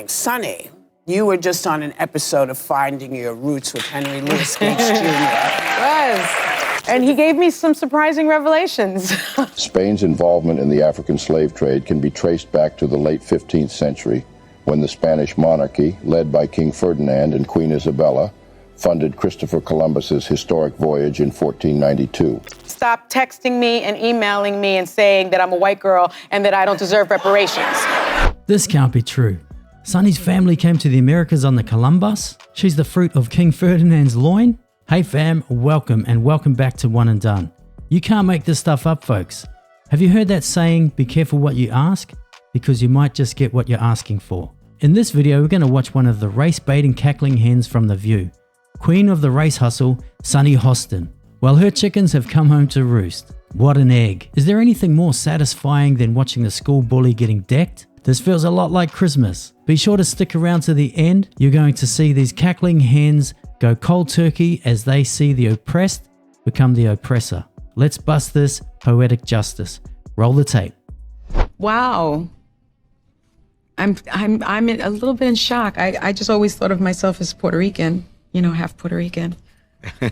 morning. Sonny, you were just on an episode of Finding Your Roots with Henry Louis Gates Jr. Was. And he gave me some surprising revelations. Spain's involvement in the African slave trade can be traced back to the late 15th century, when the Spanish monarchy, led by King Ferdinand and Queen Isabella, funded Christopher Columbus's historic voyage in 1492. Stop texting me and emailing me and saying that I'm a white girl and that I don't deserve reparations. This can't be true. Sonny's family came to the Americas on the Columbus. She's the fruit of King Ferdinand's loin. Hey fam, welcome and welcome back to One and Done. You can't make this stuff up, folks. Have you heard that saying, be careful what you ask? Because you might just get what you're asking for. In this video, we're going to watch one of the race-baiting cackling hens from The View. Queen of the race hustle, Sunny Hostin. Well, her chickens have come home to roost. What an egg. Is there anything more satisfying than watching the school bully getting decked? This feels a lot like Christmas. Be sure to stick around to the end. You're going to see these cackling hens go cold turkey as they see the oppressed become the oppressor. Let's bust this poetic justice. Roll the tape. Wow. I'm a little bit in shock. I just always thought of myself as Puerto Rican, you know, half Puerto Rican.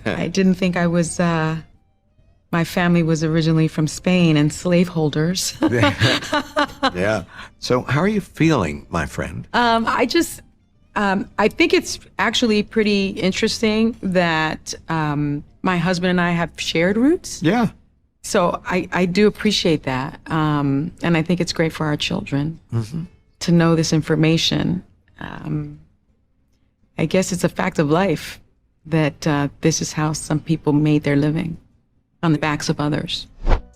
I didn't think I was, my family was originally from Spain and slaveholders. Yeah. So how are you feeling, my friend? I think it's actually pretty interesting that my husband and I have shared roots. Yeah. So I do appreciate that. And I think it's great for our children to know this information. I guess it's a fact of life that this is how some people made their living, on the backs of others.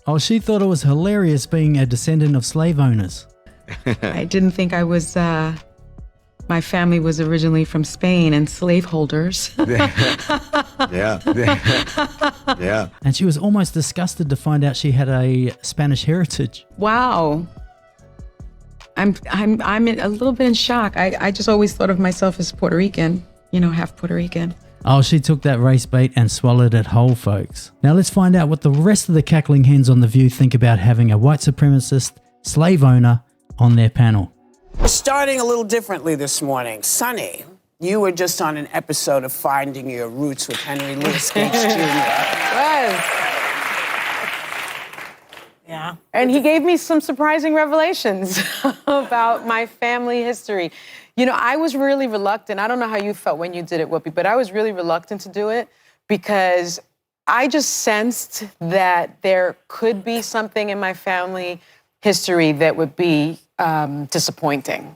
Oh, she thought it was hilarious being a descendant of slave owners. I didn't think I was, my family was originally from Spain and slaveholders. Yeah. Yeah. And she was almost disgusted to find out she had a Spanish heritage. Wow. I'm a little bit in shock. I just always thought of myself as Puerto Rican, you know, half Puerto Rican. Oh, she took that race bait and swallowed it whole, folks. Now let's find out what the rest of the cackling hens on The View think about having a white supremacist slave owner on their panel. We're starting a little differently this morning. Sonny, you were just on an episode of Finding Your Roots with Henry Louis Gates Jr. Was. Yeah. And he gave me some surprising revelations about my family history. You know, I was really reluctant. I don't know how you felt when you did it, Whoopi, but I was really reluctant to do it because I just sensed that there could be something in my family history that would be disappointing.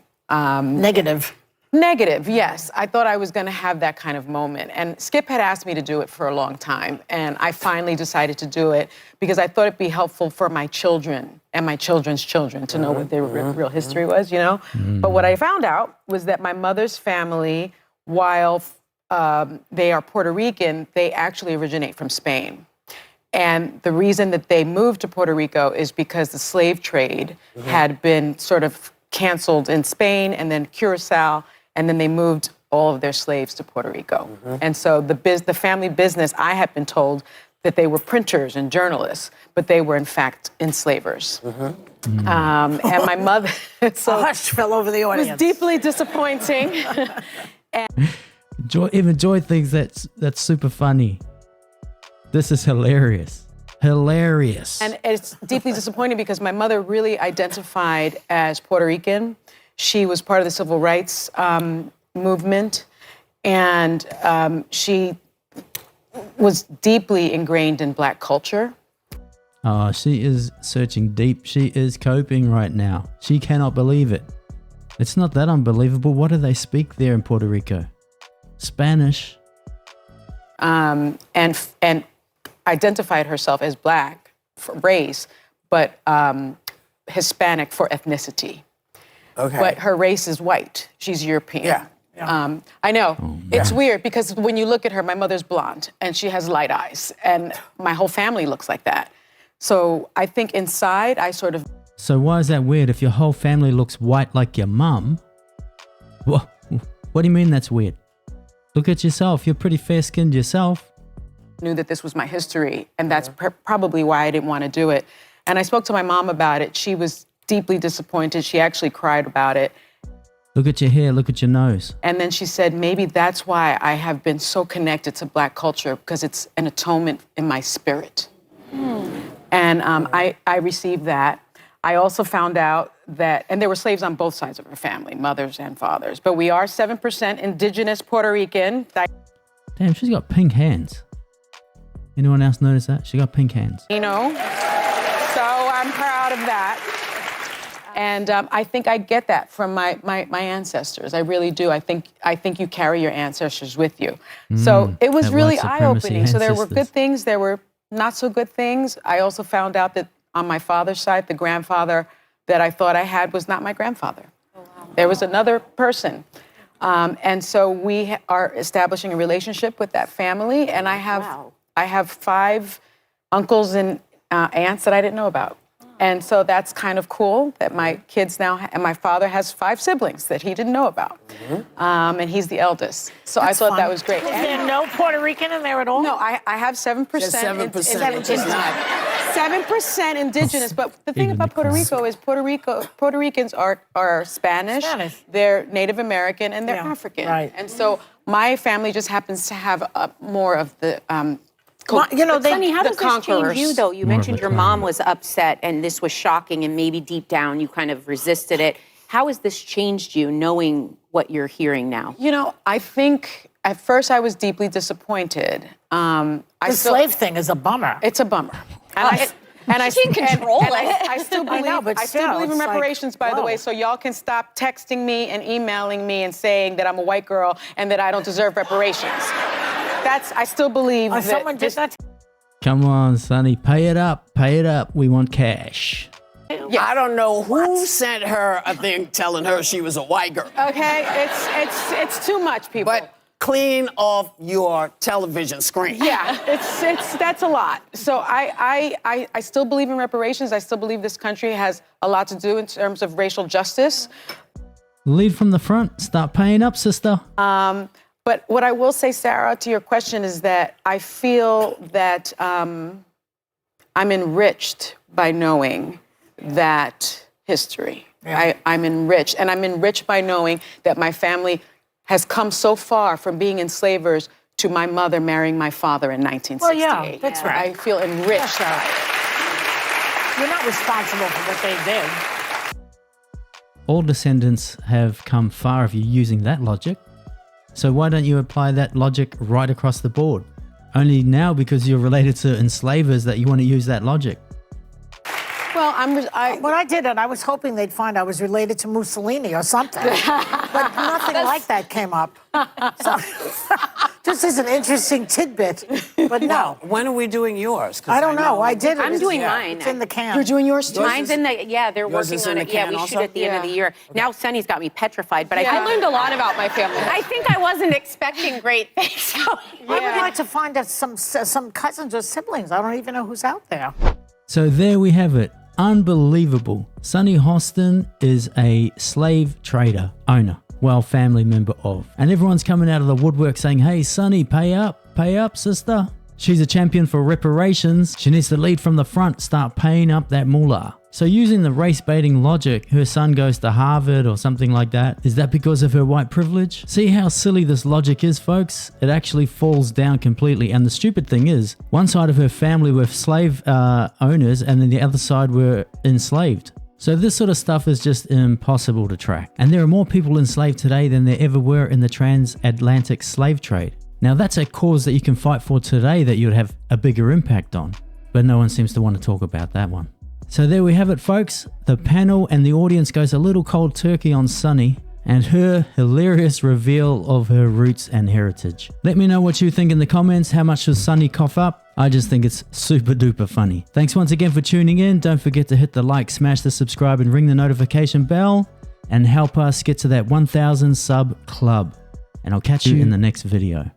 Negative, yes. I thought I was going to have that kind of moment. And Skip had asked me to do it for a long time. And I finally decided to do it because I thought it'd be helpful for my children and my children's children to know what their real history was, you know? But what I found out was that my mother's family, while they are Puerto Rican, they actually originate from Spain. And the reason that they moved to Puerto Rico is because the slave trade had been sort of canceled in Spain and then Curacao, and then they moved all of their slaves to Puerto Rico. And so the family business, I had been told that they were printers and journalists, but they were in fact enslavers. And my mother, so hush fell over the audience. It was deeply disappointing. Even Joy thinks that's super funny. This is hilarious. Hilarious. And it's deeply disappointing because my mother really identified as Puerto Rican. She was part of the civil rights movement, and she was deeply ingrained in Black culture. Oh, she is searching deep. She is coping right now. She cannot believe it. It's not that unbelievable. What do they speak there in Puerto Rico? Spanish. And identified herself as Black for race, but Hispanic for ethnicity. Okay. But her race is white. She's European. Yeah. I know. It's weird because when you look at her, my mother's blonde and she has light eyes, and my whole family looks like that. So I think inside I sort of... So why is that weird if your whole family looks white like your mum? What do you mean that's weird? Look at yourself. You're pretty fair-skinned yourself. Knew that this was my history, and that's probably why I didn't want to do it. And I spoke to my mom about it. She was deeply disappointed. She actually cried about it. Look at your hair, look at your nose. And then she said, maybe that's why I have been so connected to Black culture, because it's an atonement in my spirit. And I received that. I also found out that, and there were slaves on both sides of her family, mothers and fathers, but we are 7% indigenous Puerto Rican. Damn, she's got pink hands. Anyone else notice that? She got pink hands. You know, so I'm proud of that. And I think I get that from my ancestors. I really do. I think you carry your ancestors with you. So it was that really white supremacy eye-opening. So there were ancestors. good things, there were not so good things. I also found out that on my father's side, the grandfather that I thought I had was not my grandfather. Oh, wow. There was another person. And so we are establishing a relationship with that family. And I have 5 uncles and aunts that I didn't know about. And so that's kind of cool that my kids now, and my father has 5 siblings that he didn't know about. And he's the eldest. So I thought that was great. Is there no Puerto Rican in there at all? No, I have 7%. Just 7%. Which is not. 7% indigenous. But the thing about Puerto Rico is Puerto Ricans are Spanish, they're Native American, and they're African. Right. And so my family just happens to have more of the Sunny, how does this change you, though? You More mentioned of a your mom was upset and this was shocking and maybe deep down you kind of resisted it. How has this changed you, knowing what you're hearing now? You know, I think at first I was deeply disappointed. The slave thing is a bummer. It's a bummer. I can't control it. I still believe, know, but I still still, believe in it's like, reparations, by the whoa. way, so y'all can stop texting me and emailing me and saying that I'm a white girl and that I don't deserve reparations. I still believe that someone did that. Come on, Sonny, pay it up, we want cash. I don't know who sent her a thing telling her she was a white girl. Okay, it's too much, people. But clean off your television screen. Yeah, that's a lot. So I still believe in reparations. I still believe this country has a lot to do in terms of racial justice. Lead from the front, start paying up, sister. But what I will say, Sarah, to your question is that I feel that I'm enriched by knowing that history. Yeah. I'm enriched. And I'm enriched by knowing that my family has come so far from being enslavers to my mother marrying my father in 1968. Well, yeah, that's right. I feel enriched. You're not responsible for what they did. All descendants have come far if you're using that logic. So why don't you apply that logic right across the board? Only now because you're related to enslavers that you want to use that logic. Well, When I did it, I was hoping they'd find I was related to Mussolini or something. But nothing like that came up. So, this is an interesting tidbit, but no. When are we doing yours? 'Cause I don't know. I did it. I'm doing It's- mine. It's in the can. You're doing yours too? Mine's in the, they're yours working is on in it. the Yeah, can we also? shoot at the end of the year. Now Sunny's got me petrified, but I learned a lot about my family. I think I wasn't expecting great things. I would like to find out some cousins or siblings. I don't even know who's out there. So there we have it. Unbelievable. Sonny Hostin is a slave trader owner, well, family member of. And everyone's coming out of the woodwork saying, hey, Sonny, pay up, sister. She's a champion for reparations. She needs to lead from the front, start paying up that moolah. So using the race baiting logic, her son goes to Harvard or something like that. Is that because of her white privilege? See how silly this logic is, folks? It actually falls down completely. And the stupid thing is, one side of her family were slave owners and then the other side were enslaved. So this sort of stuff is just impossible to track. And there are more people enslaved today than there ever were in the transatlantic slave trade. Now that's a cause that you can fight for today that you'd have a bigger impact on. But no one seems to want to talk about that one. So there we have it, folks. The panel and the audience goes a little cold turkey on Sunny and her hilarious reveal of her roots and heritage. Let me know what you think in the comments. How much does Sunny cough up? I just think it's super duper funny. Thanks once again for tuning in. Don't forget to hit the like, smash the subscribe and ring the notification bell and help us get to that 1,000 sub club. And I'll catch you in the next video.